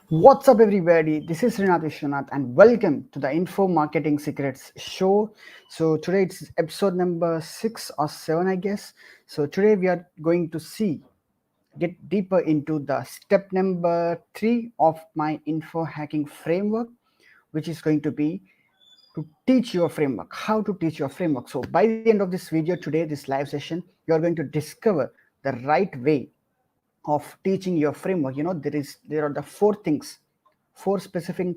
What's up, everybody? This is Srinath Vishwanath, and welcome to the Info Marketing Secrets show. So, today it's episode number 6 or 7, I guess. So, today we are going to get deeper into the step number 3 of my info hacking framework, which is going to be to teach your framework, how to teach your framework. So, by the end of this video today, this live session, you are going to discover the right way of teaching your framework. There are the four specific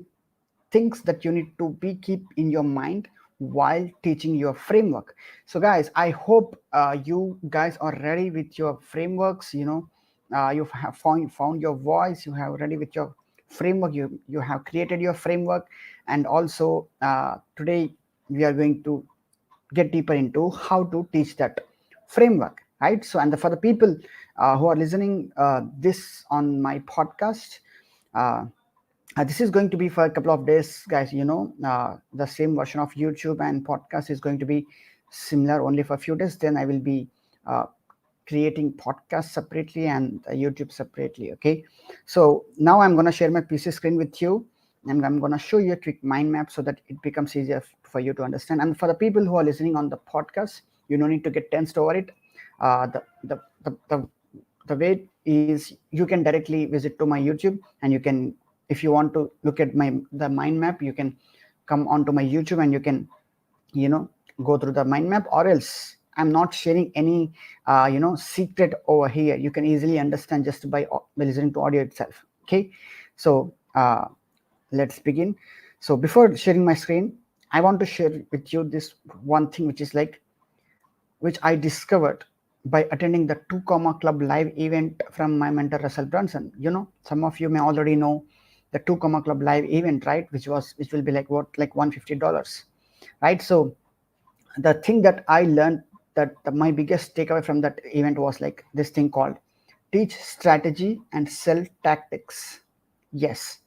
things that you need to be keep in your mind while teaching your framework. So guys, I hope you guys are ready with your frameworks. You have found your voice, you have ready with your framework, you have created your framework. And also today we are going to get deeper into how to teach that framework, right? So, and for the people who are listening this on my podcast, uh, this is going to be for a couple of days, guys. The same version of YouTube and podcast is going to be similar only for a few days. Then I will be uh, creating podcast separately and YouTube separately. Okay, so now I'm going to share my PC screen with you, and I'm going to show you a quick mind map so that it becomes easier for you to understand. And for the people who are listening on the podcast, you don't need to get tensed over it. The way is you can directly visit to my YouTube, and you can, if you want to look at the mind map, you can come onto my YouTube and you can you know go through the mind map. Or else I'm not sharing any secret over here. You can easily understand just by listening to audio itself. Okay, so let's begin. So before sharing my screen, I want to share with you this one thing, which I discovered by attending the 2 Comma Club live event from my mentor Russell Brunson. Some of you may already know the 2 Comma Club live event, right? Which will be like $150, right? So the thing that I learned, my biggest takeaway from that event was like this thing called teach strategy and sell tactics. Yes,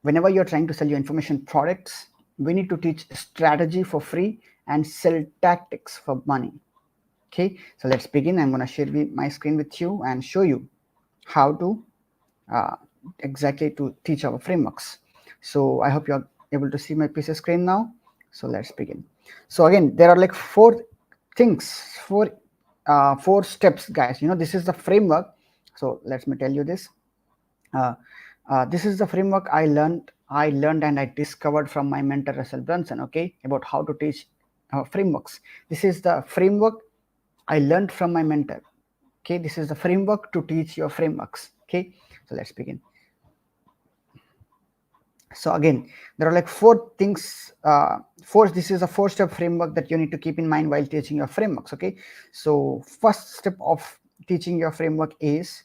whenever you're trying to sell your information products, we need to teach strategy for free and sell tactics for money. Okay, so let's begin. I'm going to share my screen with you and show you how to uh, exactly to teach our frameworks. So I hope you're able to see my PC screen now. So let's begin. So again, there are like things, four steps, guys. This is the framework. So let me tell you this. Uh, this is the framework I learned and I discovered from my mentor Russell Brunson. Okay, about how to teach frameworks. This is the framework I learned from my mentor. Okay, this is the framework to teach your frameworks. Okay, so let's begin. So again, there are like four things. This is a 4-step framework that you need to keep in mind while teaching your frameworks. Okay, so first step of teaching your framework is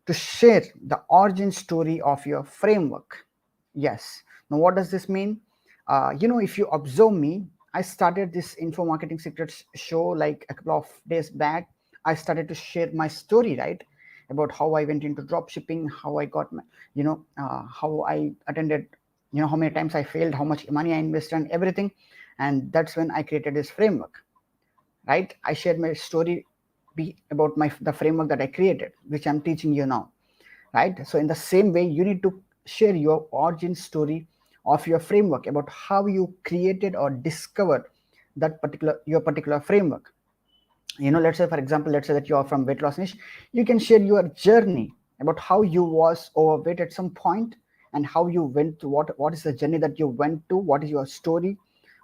to share the origin story of your framework. Yes. Now, what does this mean? If you observe me, I started this info marketing secrets show like a couple of days back. I started to share my story, right? About how I went into drop shipping, how I got my, how I attended, how many times I failed, how much money I invested, and everything. And that's when I created this framework, right? I shared my story about the framework that I created, which I'm teaching you now, right? So in the same way, you need to share your origin story of your framework, about how you created or discovered your particular framework. Let's say, for example, let's say that you are from weight loss niche. You can share your journey about how you was overweight at some point, and how you went to what is the journey that you went to, what is your story,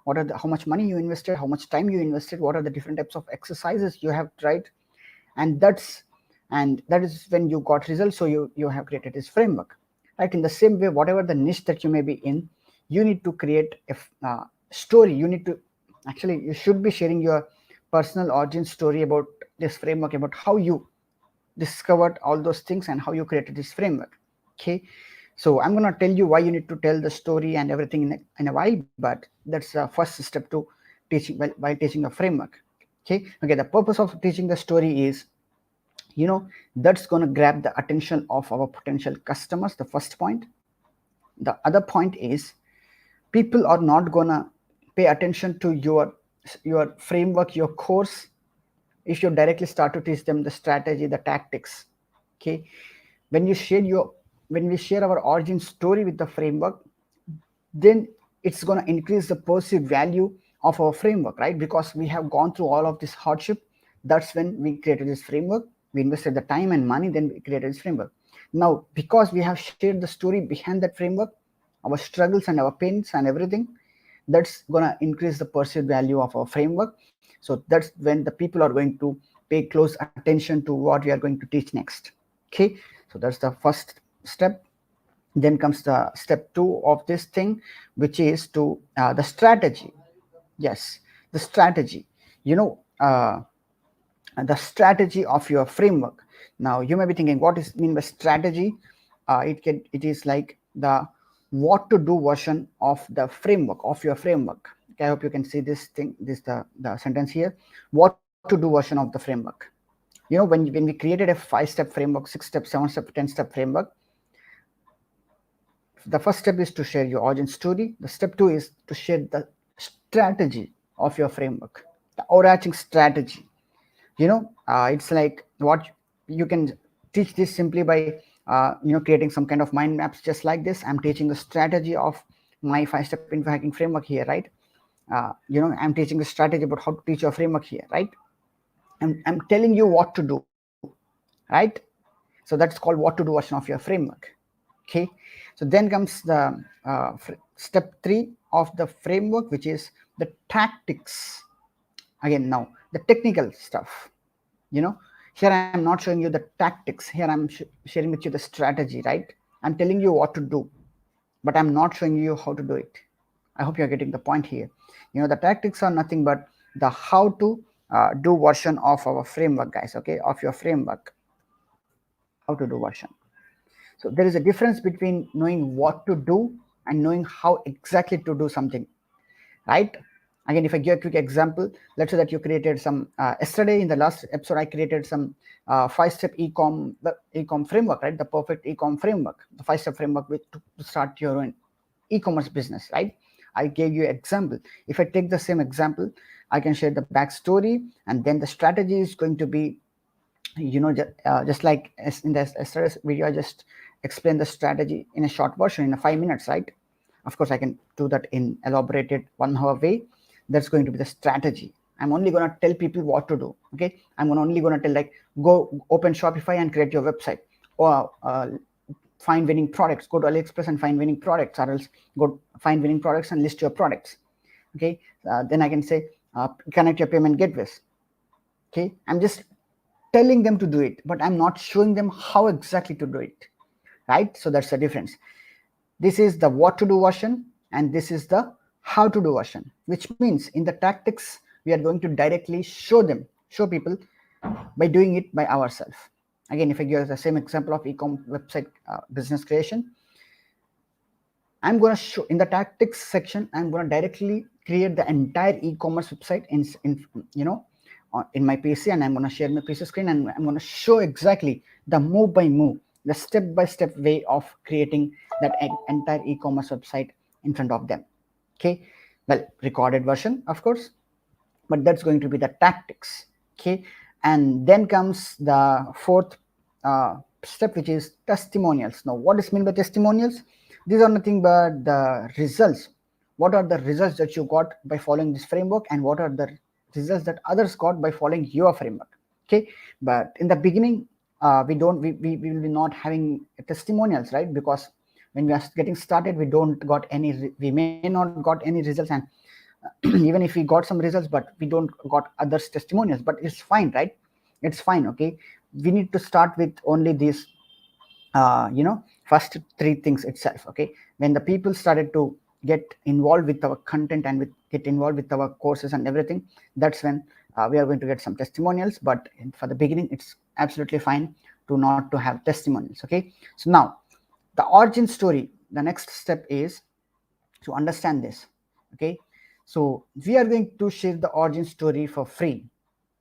how much money you invested, how much time you invested, what are the different types of exercises you have tried. And that is when you got results. So you have created this framework, right? In the same way, whatever the niche that you may be in, you need to create a story. You should be sharing your personal origin story about this framework, about how you discovered all those things and how you created this framework. Okay, so I'm going to tell you why you need to tell the story and everything in a while, but that's the first step to teaching while teaching a framework. Okay, the purpose of teaching the story is, that's going to grab the attention of our potential customers, the first point. The other point is, people are not going to pay attention to your framework, your course, if you directly start to teach them the strategy, the tactics. Okay, when you share your when we share our origin story with the framework, then it's going to increase the perceived value of our framework, right? Because we have gone through all of this hardship. That's when we created this framework. We invested the time and money, then we created this framework. Now, because we have shared the story behind that framework, our struggles and our pains and everything, that's going to increase the perceived value of our framework. So that's when the people are going to pay close attention to what we are going to teach next. Okay, so that's the first step. Then comes the step 2 of this thing, which is to the strategy. Yes, the strategy, you know, the strategy of your framework. Now you may be thinking, what is mean by strategy? It is like the what to do version of the framework of your framework. Okay, I hope you can see this thing, this the sentence here. What to do version of the framework. When we created a 5-step framework, 6-step, 7-step, 10-step framework, the first step is to share your origin story. The step 2 is to share the strategy of your framework, the overarching strategy. It's like what you can teach this simply by creating some kind of mind maps, just like this. I'm teaching the strategy of my 5-step info hacking framework here, right? I'm teaching the strategy about how to teach your framework here, right? I'm telling you what to do, right? So that's called what to do version of your framework. Okay, so then comes the step 3 of the framework, which is the tactics. Again, now the technical stuff. Here I'm not showing you the tactics. Here I'm sharing with you the strategy, right? I'm telling you what to do, but I'm not showing you how to do it. I hope you're getting the point here. The tactics are nothing but the how to do version of our framework, guys. Okay, of your framework, how to do version. So there is a difference between knowing what to do and knowing how exactly to do something, right? Again, if I give a quick example, let's say that you created some yesterday in the last episode, I created some 5-step ecom framework, right? The perfect ecom framework, the 5-step framework to start your own e-commerce business, right? I gave you example. If I take the same example, I can share the backstory, and then the strategy is going to be, just like in the yesterday's video, I just explained the strategy in a short version in 5 minutes, right? Of course, I can do that in elaborated 1 hour way. That's going to be the strategy. I'm only going to tell people what to do. Okay, I'm only going to tell, like, go open Shopify and create your website, or find winning products, go to AliExpress and find winning products, or else go find winning products and list your products. Okay, then I can say connect your payment gateways. Okay, I'm just telling them to do it, but I'm not showing them how exactly to do it, right? So that's the difference. This is the what to do version, and this is the how to do version, which means in the tactics we are going to directly show people by doing it by ourselves. Again, if I give the same example of e-com website business creation, I'm going to show in the tactics section, I'm going to directly create the entire e-commerce website in my PC, and I'm going to share my PC screen, and I'm going to show exactly the move by move, the step-by-step way of creating that entire e-commerce website in front of them. Okay, well, recorded version, of course, but that's going to be the tactics. Okay, and then comes the 4th step, which is testimonials. Now, what is meant by testimonials? These are nothing but the results. What are the results that you got by following this framework, and what are the results that others got by following your framework? Okay, but in the beginning, we will be not having testimonials, right? Because when we are getting started, we may not got any results, and even if we got some results, but we don't got others testimonials, but it's fine, right? It's fine. Okay, we need to start with only these first 3 things itself. Okay, when the people started to get involved with our content and get involved with our courses and everything, that's when we are going to get some testimonials. But for the beginning, it's absolutely fine to not to have testimonials. Okay, so now the origin story, the next step is to understand this. Okay, so we are going to share the origin story for free.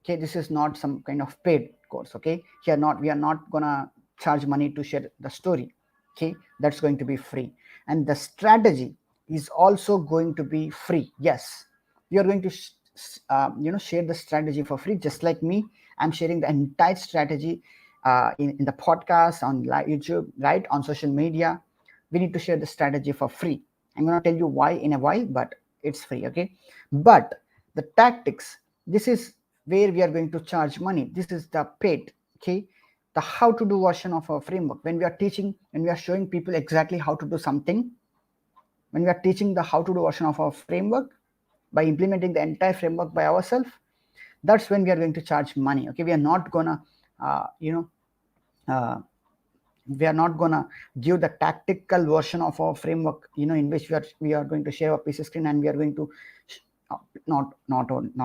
Okay, this is not some kind of paid course. Okay, we are not gonna charge money to share the story. Okay, that's going to be free, and the strategy is also going to be free. Yes, we are going to share the strategy for free, just like me. I'm sharing the entire strategy in the podcast, on YouTube, right, on social media. We need to share the strategy for free. I'm going to tell you why in a while, but it's free, okay? But the tactics, this is where we are going to charge money. This is the paid, okay? The how to do version of our framework. When we are teaching, when we are showing people exactly how to do something, when we are teaching the how to do version of our framework by implementing the entire framework by ourselves, that's when we are going to charge money, okay? We are not gonna uh, we are not gonna give the tactical version of our framework, in which we are going to share a piece of screen, and we are going to not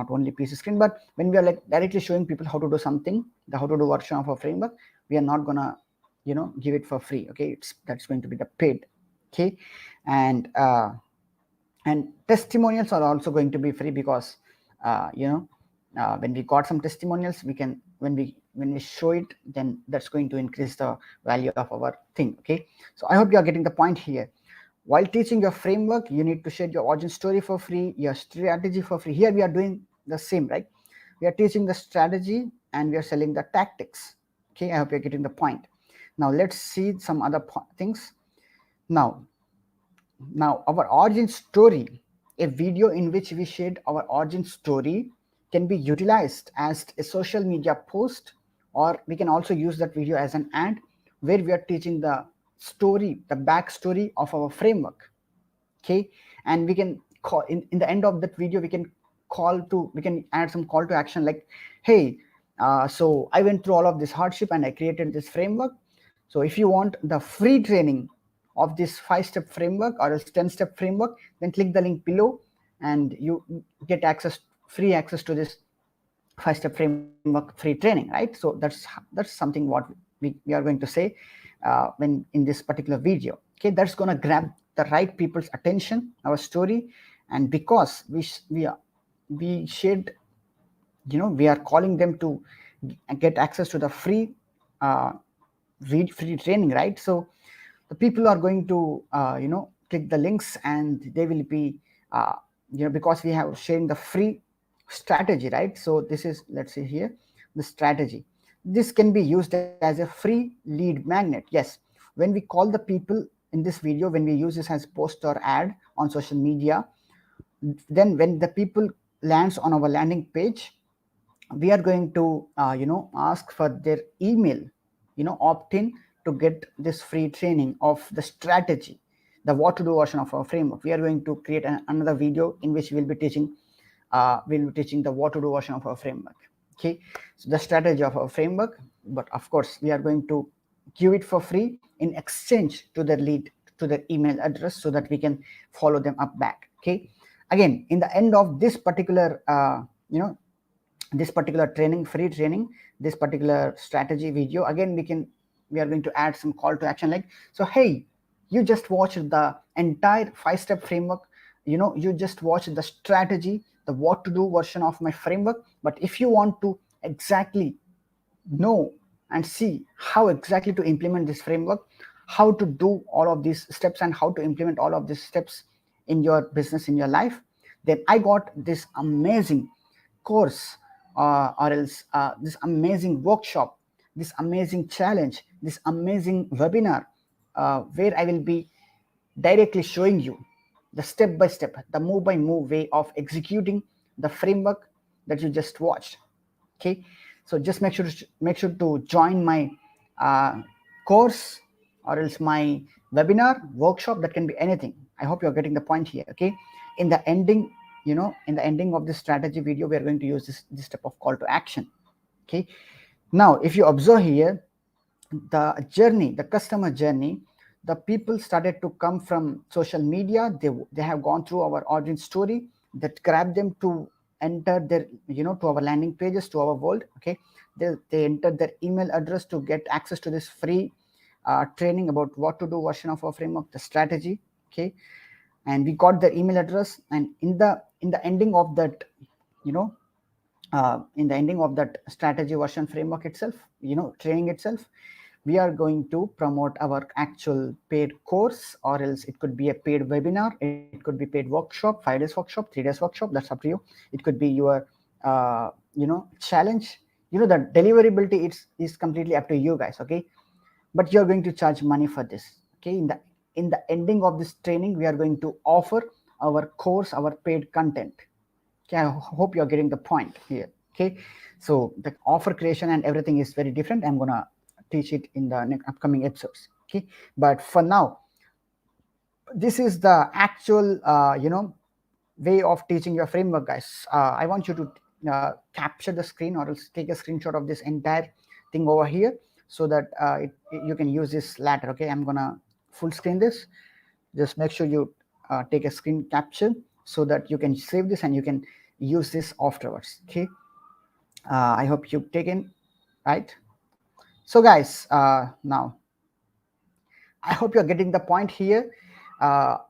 only piece of screen, but when we are like directly showing people how to do something, the how to do version of our framework, we are not gonna give it for free, okay? That's going to be the paid, okay? and and testimonials are also going to be free, because when we got some testimonials, we can, when we show it, then that's going to increase the value of our thing, okay? So I hope you are getting the point here. While teaching your framework, you need to share your origin story for free, your strategy for free. Here we are doing the same, right? We are teaching the strategy and we are selling the tactics, okay? I hope you're getting the point. Now let's see some other things. Now our origin story, a video in which we shared our origin story, can be utilized as a social media post, or we can also use that video as an ad where we are teaching the story, the backstory of our framework, okay? And we can call in the end of that video, we can add some call to action like, hey, so I went through all of this hardship and I created this framework. So if you want the free training of this 5-step framework or else 10-step framework, then click the link below and you get free access to this 5-step framework free training, right? So that's something what we are going to say when in this particular video, okay? That's going to grab the right people's attention, our story. And because we shared, we are calling them to get access to the free free training, right? So the people are going to click the links, and they will be because we have sharing the free strategy, right? So this is, let's see here, the strategy. This can be used as a free lead magnet. Yes, when we call the people in this video, when we use this as post or ad on social media, then when the people lands on our landing page, we are going to ask for their email, opt in to get this free training of the strategy, the what to do version of our framework. We are going to create another video in which we'll be teaching the what to do version of our framework, okay? So the strategy of our framework, but of course we are going to give it for free in exchange to their lead, to their email address, so that we can follow them up back, okay? Again, in the end of this particular this particular training, free training, this particular strategy video, again we are going to add some call to action like, so hey, you just watched the entire 5-step framework, you just watched the strategy, the what to do version of my framework, but if you want to exactly know and see how exactly to implement this framework, how to do all of these steps and how to implement all of these steps in your business, in your life, then I got this amazing course, or else this amazing workshop, this amazing challenge, this amazing webinar, where I will be directly showing you the step by step, the move by move way of executing the framework that you just watched, okay? So just make sure to join my course, or else my webinar, workshop, that can be anything. I hope you're getting the point here, okay? In the ending, in the ending of this strategy video, we are going to use this type of call to action, okay? Now if you observe here, the journey, the customer journey, the people started to come from social media. They have gone through our origin story that grabbed them to enter their, to our landing pages, to our world, okay? They entered their email address to get access to this free training about what to do version of our framework, the strategy, okay? And we got their email address, and in the ending of that, in the ending of that strategy version framework itself, training itself, we are going to promote our actual paid course, or else it could be a paid webinar, it could be paid workshop, 5 days workshop, 3 days workshop, that's up to you. It could be your challenge, the deliverability is completely up to you guys, okay? But you're going to charge money for this, okay? In the ending of this training, we are going to offer our course, our paid content. Okay, I hope you're getting the point here. Okay, so the offer creation and everything is very different. I'm gonna teach it in the next upcoming episodes. Okay, but for now, this is the actual way of teaching your framework, guys. I want you to capture the screen, or else take a screenshot of this entire thing over here, so that you can use this later. Okay, I'm gonna full screen this. Just make sure you take a screen capture, so that you can save this and you can use this afterwards. Okay, I hope you've taken, right? So guys, now I hope you're getting the point here. We are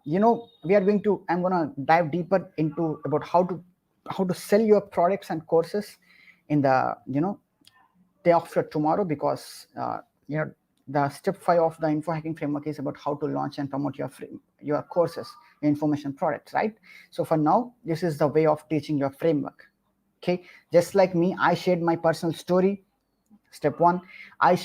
going to, I'm going to dive deeper into about how to sell your products and courses in the day after tomorrow, because the step 5 of the info hacking framework is about how to launch and promote your courses, information products, right? So for now, this is the way of teaching your framework. Okay, just like me, I shared my personal story. Step 1, I'm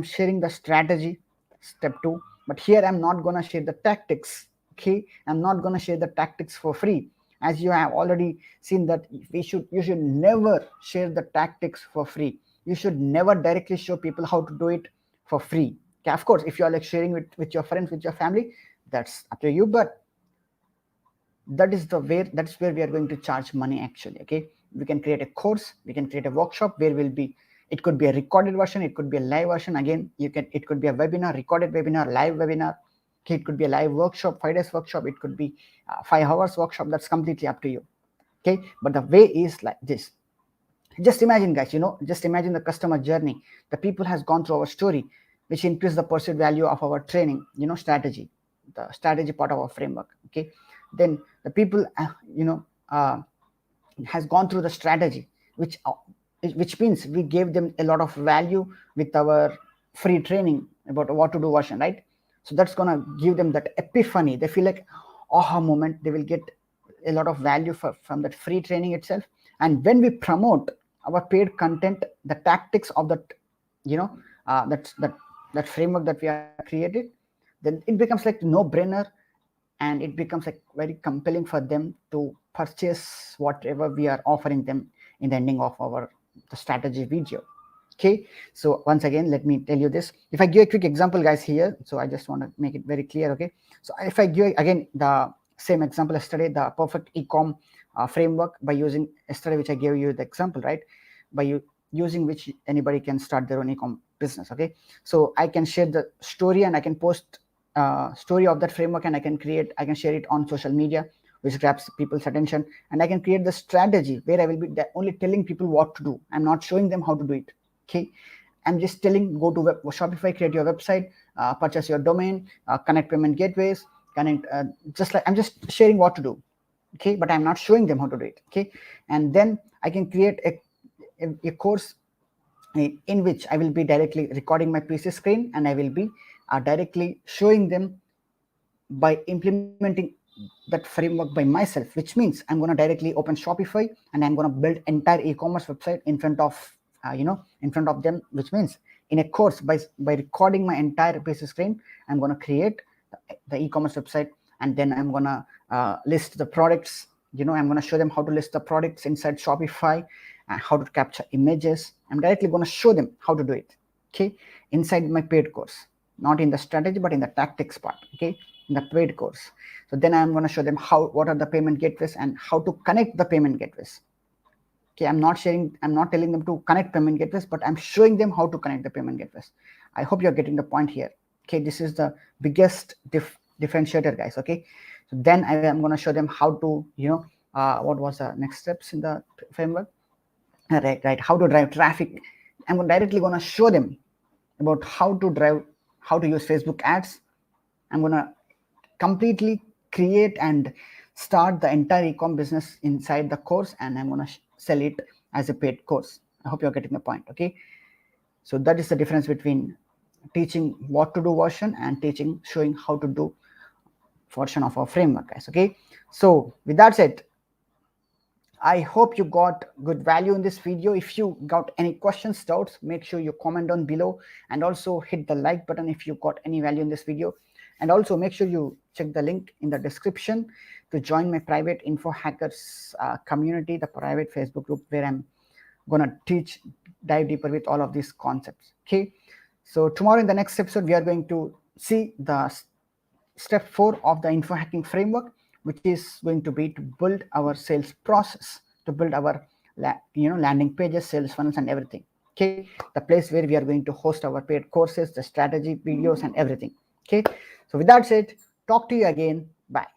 sharing the strategy. Step 2, but here I'm not going to share the tactics. Okay, I'm not going to share the tactics for free. As you have already seen that you should never share the tactics for free. You should never directly show people how to do it for free. Okay, of course, if you are like sharing with your friends, with your family, that's up to you, but that's where we are going to charge money actually. Okay, we can create a course, we can create a workshop where it could be a recorded version, it could be a live version. Again, it could be a webinar, recorded webinar, live webinar. Okay, it could be a live workshop, 5 days workshop, it could be 5 hours workshop. That's completely up to you. Okay, but the way is like this. Just imagine, guys, just imagine the customer journey. The people has gone through our story, which increase the perceived value of our training, strategy, the strategy part of our framework. Okay, then the people has gone through the strategy, which means we gave them a lot of value with our free training about what to do version, right? So that's gonna give them that epiphany. They feel like aha moment. They will get a lot of value from that free training itself. And when we promote our paid content, the tactics of that, that framework that we are created, then it becomes like no brainer, and it becomes like very compelling for them to purchase whatever we are offering them in the ending of the strategy video. Okay, so once again, let me tell you this. If I give a quick example, guys, here, so I just want to make it very clear. Okay, so if I give again the same example yesterday, the perfect ecom framework, by using yesterday, which I gave you the example, right? Using which anybody can start their own ecom business. Okay, so I can share the story, and I can post story of that framework, and I can share it on social media, which grabs people's attention. And I can create the strategy where I will be only telling people what to do. I'm not showing them how to do it. Okay, I'm just telling, go to Shopify, create your website, purchase your domain, connect payment gateways, just like I'm just sharing what to do. Okay, but I'm not showing them how to do it. Okay, and then I can create a course in which I will be directly recording my PC screen, and I will be directly showing them by implementing that framework by myself, which means I'm going to directly open Shopify, and I'm going to build entire e-commerce website in front of them, which means in a course, by recording my entire PC screen, I'm going to create the e-commerce website, and then I'm going to list the products. I'm going to show them how to list the products inside Shopify, and how to capture images. I'm directly going to show them how to do it. Okay, inside my paid course, not in the strategy, but in the tactics part. Okay, in the paid course. So then I'm going to show them what are the payment gateways and how to connect the payment gateways. Okay, I'm not telling them to connect payment gateways, but I'm showing them how to connect the payment gateways. I hope you're getting the point here. Okay, this is the biggest differentiator, guys. Okay, so then I'm going to show them how to, what was the next steps in the framework? Right, how to drive traffic. I'm directly going to show them about how to use Facebook ads. I'm going to completely create and start the entire e-com business inside the course, and I'm going to sell it as a paid course. I hope you're getting the point. Okay, so that is the difference between teaching what to do version and showing how to do version of our framework, guys. Okay, so with that said, I hope you got good value in this video. If you got any questions, doubts, make sure you comment down below, and also hit the like button if you got any value in this video. And also make sure you check the link in the description to join my private InfoHackers community, the private Facebook group where I'm gonna dive deeper with all of these concepts. Okay, so tomorrow in the next episode we are going to see the step 4 of the info hacking framework, which is going to be to build our sales process, to build our landing pages, sales funnels, and everything. Okay, the place where we are going to host our paid courses, the strategy videos, and everything. Okay, so with that said, talk to you again. Bye.